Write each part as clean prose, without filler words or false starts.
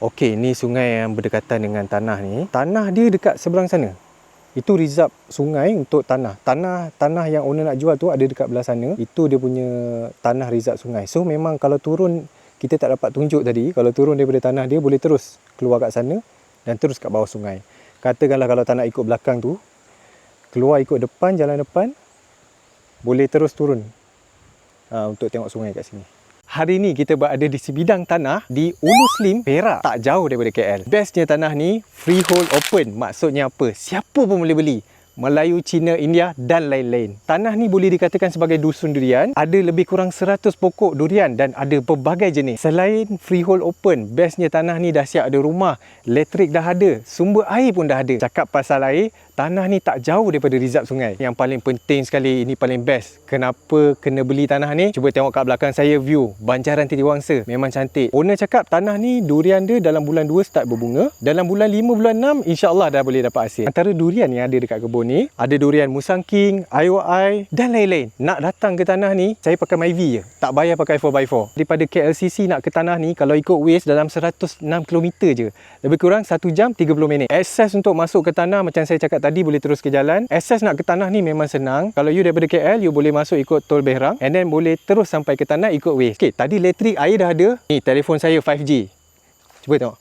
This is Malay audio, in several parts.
Okey, ni sungai yang berdekatan dengan tanah ni. Tanah dia dekat seberang sana. Itu reserve sungai untuk tanah. Tanah yang owner nak jual tu ada dekat belah sana. Itu dia punya tanah reserve sungai. So memang kalau turun, kita tak dapat tunjuk tadi, kalau turun daripada tanah dia boleh terus keluar kat sana dan terus kat bawah sungai. Katakanlah kalau tak nak ikut belakang tu, keluar ikut depan, jalan depan, boleh terus turun untuk tengok sungai kat sini. Hari ni kita berada di sebidang tanah di Ulu Slim, Perak, tak jauh daripada KL. Bestnya tanah ni freehold open. Maksudnya apa? Siapa pun boleh beli. Melayu, Cina, India dan lain-lain. Tanah ni boleh dikatakan sebagai dusun durian. Ada lebih kurang 100 pokok durian dan ada pelbagai jenis. Selain freehold open, bestnya tanah ni dah siap ada rumah, elektrik dah ada, sumber air pun dah ada. Cakap pasal air, tanah ni tak jauh daripada reserve sungai. Yang paling penting sekali, ini paling best. Kenapa kena beli tanah ni? Cuba tengok kat belakang saya view Banjaran Titiwangsa. Memang cantik. Owner cakap tanah ni durian dia dalam bulan 2 start berbunga. Dalam bulan 5, bulan 6 insya-Allah dah boleh dapat hasil. Antara durian yang ada dekat kebun ni, ada durian Musang King, IOI dan lain-lain. Nak datang ke tanah ni, saya pakai Myvi je. Tak bayar pakai 4x4. Daripada KLCC nak ke tanah ni, kalau ikut Waze dalam 106 km je. Lebih kurang 1 jam 30 minit. Akses untuk masuk ke tanah macam saya cakap tadi, boleh terus ke jalan. Akses nak ke tanah ni memang senang. Kalau you daripada KL, you boleh masuk ikut tol Behrang and then boleh terus sampai ke tanah ikut Waze. Okey, tadi elektrik, air dah ada. Ni telefon saya 5G. Cuba tengok.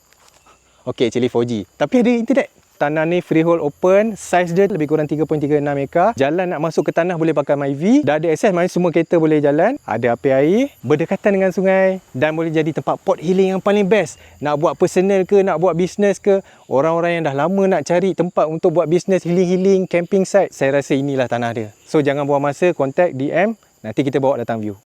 Okey, actually 4G. Tapi ada internet. Tanah ni freehold open, saiz dia lebih kurang 3.36 ekar. Jalan nak masuk ke tanah boleh pakai Myvi. Dah ada akses, maknanya semua kereta boleh jalan. Ada api air, berdekatan dengan sungai dan boleh jadi tempat pot healing yang paling best. Nak buat personal ke, nak buat bisnes ke, orang-orang yang dah lama nak cari tempat untuk buat bisnes healing-healing, camping site, saya rasa inilah tanah dia. So jangan buang masa, contact DM, nanti kita bawa datang view.